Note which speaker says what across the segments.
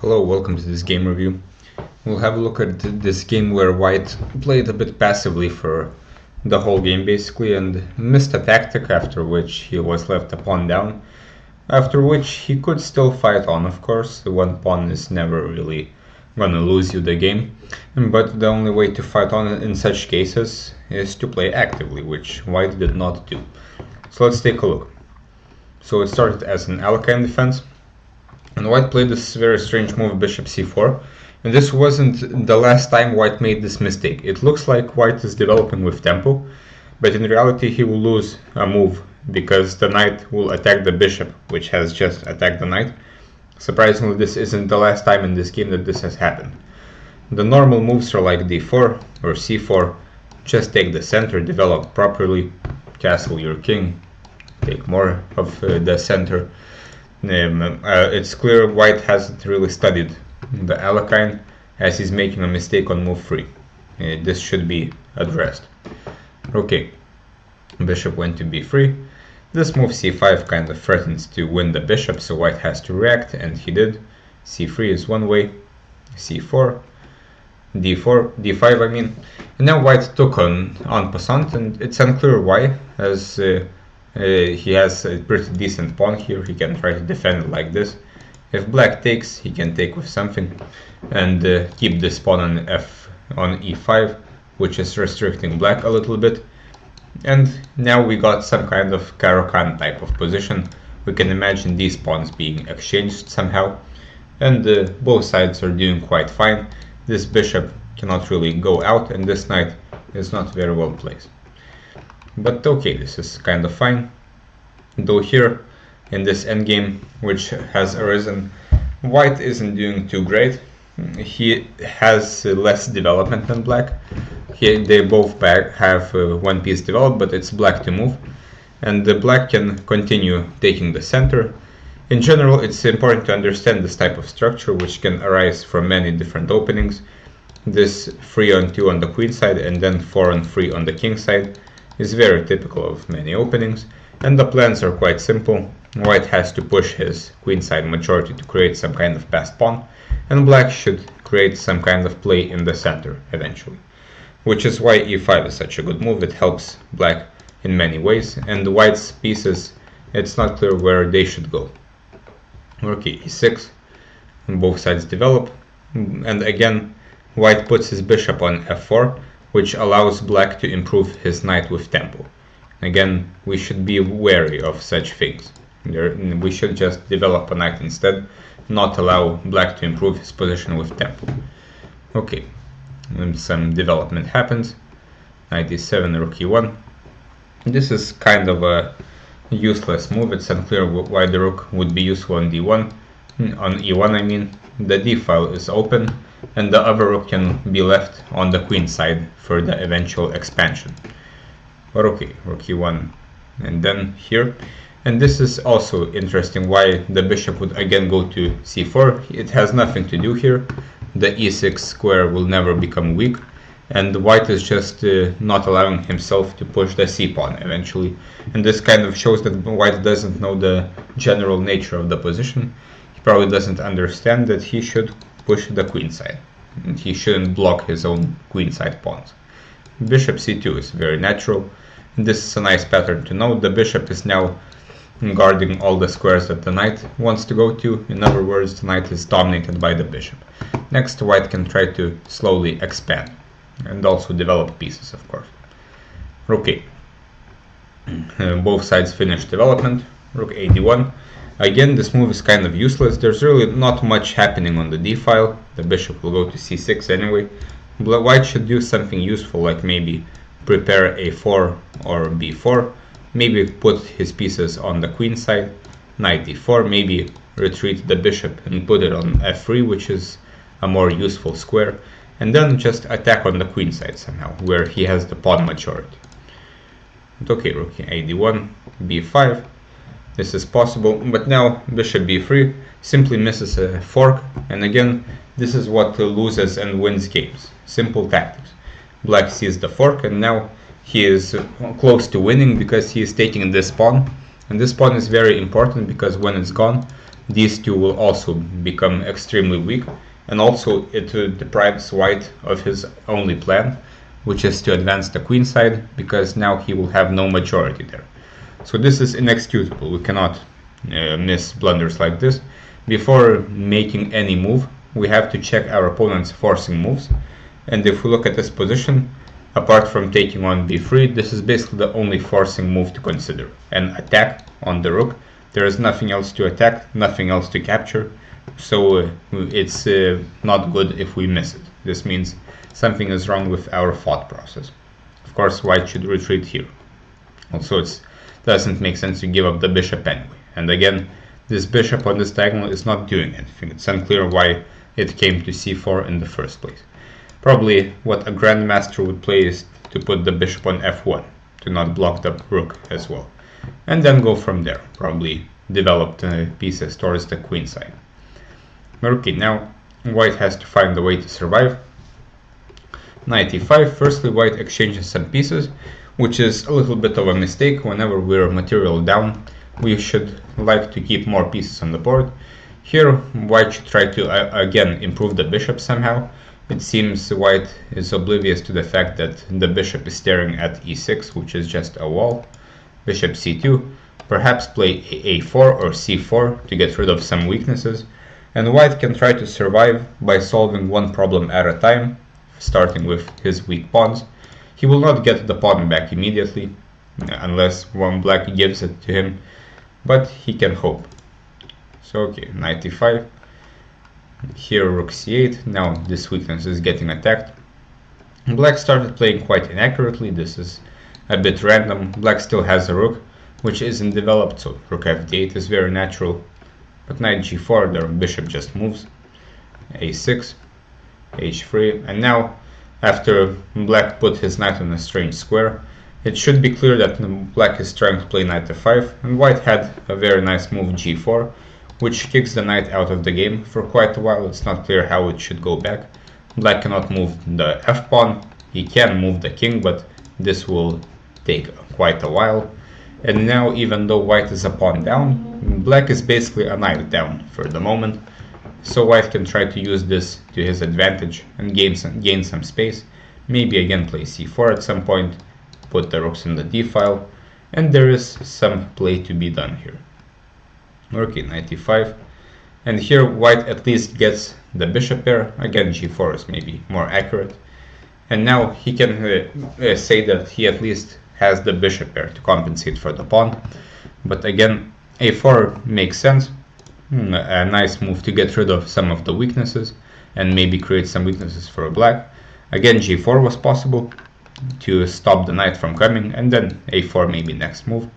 Speaker 1: Hello, welcome to this game review. We'll have a look at this game where White played a bit passively for the whole game basically and missed a tactic, after which he was left a pawn down, after which he could still fight on, of course. The one pawn is never really gonna lose you the game, but the only way to fight on in such cases is to play actively, which White did not do. So let's take a look. So it started as an Alpine defense, and White played this very strange move, bishop c4, and this wasn't the last time White made this mistake. It looks like White is developing with tempo, but in reality he will lose a move because the knight will attack the bishop, which has just attacked the knight. Surprisingly, this isn't the last time in this game that this has happened. The normal moves are like d4 or c4, just take the center, develop properly, castle your king, take more of the center. It's clear White hasn't really studied the Alekhine, as he's making a mistake on move 3. This should be addressed. Okay, bishop went to b3. This move c5 kind of threatens to win the bishop, so White has to react, and he did. c3 is one way, c4, d4, d5 I mean. And now White took on en passant, and it's unclear why, as he has a pretty decent pawn here. He can try to defend it like this. If black takes, he can take with something and keep this pawn on e5, which is restricting black a little bit. And now we got some kind of Caro-Kann type of position. We can imagine these pawns being exchanged somehow, and both sides are doing quite fine. This bishop cannot really go out, and this knight is not very well placed. But okay, this is kind of fine. Though here, in this endgame which has arisen, White isn't doing too great. He has less development than black. They both have one piece developed, but it's black to move. And the black can continue taking the center. In general, it's important to understand this type of structure, which can arise from many different openings. This 3-on-2 on the queen side and then 4-on-3 on the king side is very typical of many openings, and the plans are quite simple. White has to push his queenside majority to create some kind of passed pawn, and black should create some kind of play in the center eventually. Which is why e5 is such a good move. It helps black in many ways, and the white's pieces, it's not clear where they should go. Okay, e6, and both sides develop, and again White puts his bishop on f4, which allows black to improve his knight with tempo. Again, we should be wary of such things. We should just develop a knight instead, not allow black to improve his position with tempo. Okay, and some development happens. Knight e7, rook e1. This is kind of a useless move. It's unclear why the rook would be useful on d1. On e1 I mean. The d file is open, and the other rook can be left on the queen side for the eventual expansion. But okay, rook e1 and then here. And this is also interesting why the bishop would again go to c4. It has nothing to do here. The e6 square will never become weak, and White is just not allowing himself to push the c-pawn eventually. And this kind of shows that White doesn't know the general nature of the position. He probably doesn't understand that he should push the queen side, and he shouldn't block his own queen side pawns. Bishop c2 is very natural, and this is a nice pattern to know. The bishop is now guarding all the squares that the knight wants to go to. In other words, the knight is dominated by the bishop. Next, White can try to slowly expand and also develop pieces, of course. Okay, both sides finish development. Rook a d1. Again, this move is kind of useless. There's really not much happening on the d file. The bishop will go to c6 anyway. White should do something useful, like maybe prepare a4 or b4. Maybe put his pieces on the queen side. Knight d4. Maybe retreat the bishop and put it on f3, which is a more useful square. And then just attack on the queen side somehow, where he has the pawn majority. Okay, rook a d1, b5. This is possible, but now bishop b3 simply misses a fork, and again, this is what loses and wins games. Simple tactics. Black sees the fork, and now he is close to winning because he is taking this pawn, and this pawn is very important because when it's gone, these two will also become extremely weak, and also it deprives white of his only plan, which is to advance the queenside, because now he will have no majority there. So this is inexcusable. We cannot miss blunders like this. Before making any move, we have to check our opponent's forcing moves, and if we look at this position, apart from taking on b3, this is basically the only forcing move to consider. An attack on the rook. There is nothing else to attack, nothing else to capture, so it's not good if we miss it. This means something is wrong with our thought process. Of course, white should retreat here. Also, it doesn't make sense to give up the bishop anyway. And again, this bishop on this diagonal is not doing anything. It's unclear why it came to c4 in the first place. Probably what a grandmaster would play is to put the bishop on f1 to not block the rook as well. And then go from there, probably develop pieces towards the queen side. Okay, now white has to find a way to survive. Knight e5. Firstly, white exchanges some pieces, which is a little bit of a mistake. Whenever we're material down, we should like to keep more pieces on the board. Here, white should try to again improve the bishop somehow. It seems white is oblivious to the fact that the bishop is staring at e6, which is just a wall. Bishop c2, perhaps play a4 or c4 to get rid of some weaknesses, and white can try to survive by solving one problem at a time, starting with his weak pawns. He will not get the pawn back immediately, unless one black gives it to him, but he can hope. So okay, knight e5, here rook c8, now this weakness is getting attacked. Black started playing quite inaccurately, this is a bit random. Black still has a rook, which isn't developed, so rook f8 is very natural. But knight g4, the bishop just moves. a6, h3, and now, after black put his knight on a strange square, it should be clear that black is trying to play knight f5, and white had a very nice move g4, which kicks the knight out of the game for quite a while. It's not clear how it should go back. Black cannot move the f-pawn, he can move the king, but this will take quite a while. And now, even though white is a pawn down, black is basically a knight down for the moment, so white can try to use this to his advantage and gain some space, maybe again play c4 at some point, put the rooks in the d-file, and there is some play to be done here. Okay, knight e5, and here white at least gets the bishop pair. Again, g4 is maybe more accurate, and now he can say that he at least has the bishop pair to compensate for the pawn. But again, a4 makes sense, a nice move to get rid of some of the weaknesses and maybe create some weaknesses for black. Again, g4 was possible to stop the knight from coming, and then a4 maybe next move.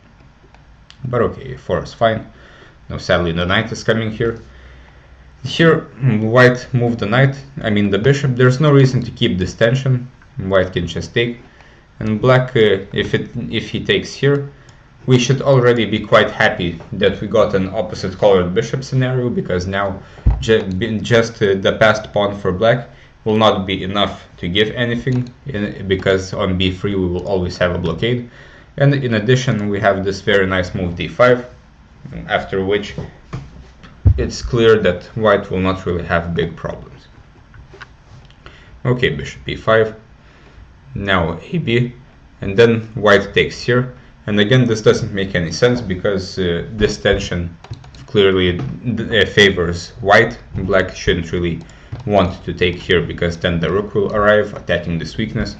Speaker 1: But okay, a4 is fine. Now sadly the knight is coming here. Here white moved the bishop. There's no reason to keep this tension. White can just take, and black, if he takes here, we should already be quite happy that we got an opposite colored bishop scenario, because now just the passed pawn for black will not be enough to give anything, because on b3 we will always have a blockade. And in addition, we have this very nice move d5, after which it's clear that white will not really have big problems. Okay, bishop e5, now ab, and then white takes here. And again, this doesn't make any sense, because this tension clearly favors white. Black shouldn't really want to take here, because then the rook will arrive attacking this weakness.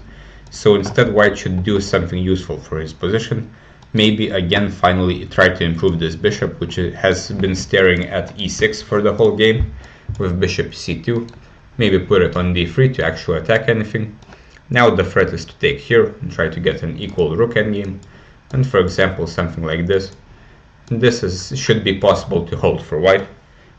Speaker 1: So instead, white should do something useful for his position. Maybe again finally try to improve this bishop, which has been staring at e6 for the whole game, with bishop c2. Maybe put it on d3 to actually attack anything. Now the threat is to take here and try to get an equal rook endgame. And for example, something like this. This should be possible to hold for white.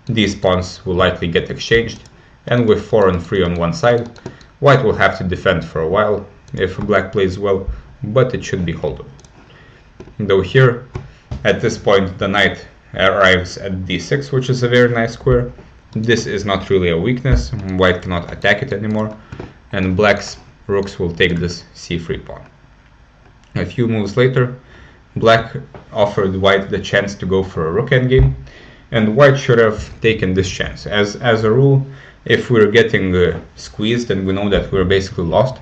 Speaker 1: These pawns will likely get exchanged, and with 4 and 3 on one side, white will have to defend for a while if black plays well, but it should be holdable. Though here, at this point, the knight arrives at d6, which is a very nice square. This is not really a weakness, white cannot attack it anymore, and black's rooks will take this c3 pawn. A few moves later, black offered white the chance to go for a rook endgame, and white should have taken this chance. As a rule, if we're getting squeezed and we know that we're basically lost,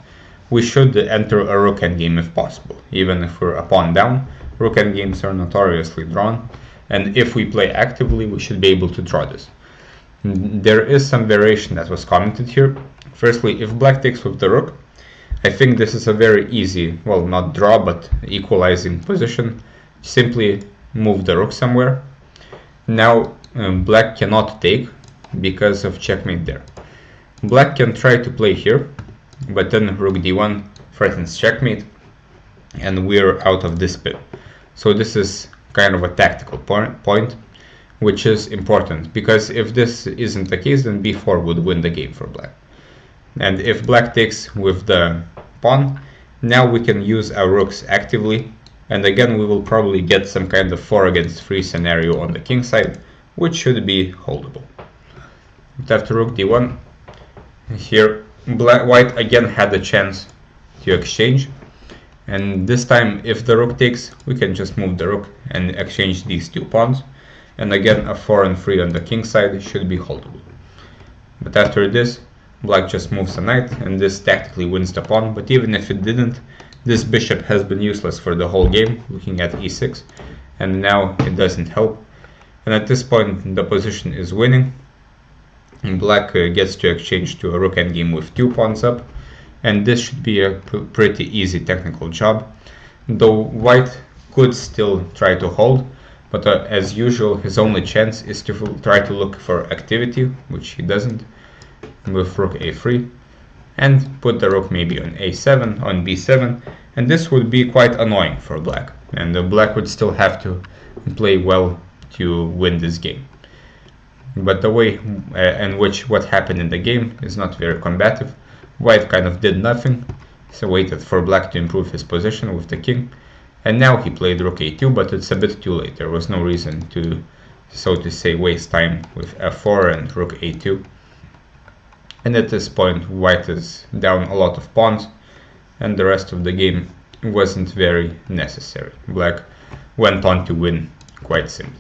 Speaker 1: we should enter a rook endgame if possible. Even if we're a pawn down, rook endgames are notoriously drawn, and if we play actively, we should be able to draw this. There is some variation that was commented here. Firstly, if black takes with the rook, I think this is a very easy, well, not draw, but equalizing position. Simply move the rook somewhere. Now black cannot take because of checkmate there. Black can try to play here, but then rook d1 threatens checkmate, and we're out of this pin. So this is kind of a tactical point, which is important, because if this isn't the case, then b4 would win the game for black. And if black takes with the pawn, now we can use our rooks actively, and again we will probably get some kind of 4 against 3 scenario on the king side, which should be holdable. After rook d1, here white again had a chance to exchange, and this time if the rook takes, we can just move the rook and exchange these 2 pawns, and again a 4 and 3 on the king side should be holdable. But after this, black just moves a knight, and this tactically wins the pawn, but even if it didn't, this bishop has been useless for the whole game, looking at e6, and now it doesn't help. And at this point the position is winning, and black gets to exchange to a rook endgame with 2 pawns up, and this should be a pretty easy technical job, though white could still try to hold, but as usual his only chance is to try to look for activity, which he doesn't, with rook a3, and put the rook maybe on a7, on b7, and this would be quite annoying for black, and black would still have to play well to win this game. But the way in which what happened in the game is not very combative. White kind of did nothing, so waited for black to improve his position with the king, and now he played rook a2, but it's a bit too late. There was no reason to, so to say, waste time with f4 and rook a2. And at this point white is down a lot of pawns, and the rest of the game wasn't very necessary. Black went on to win quite simply.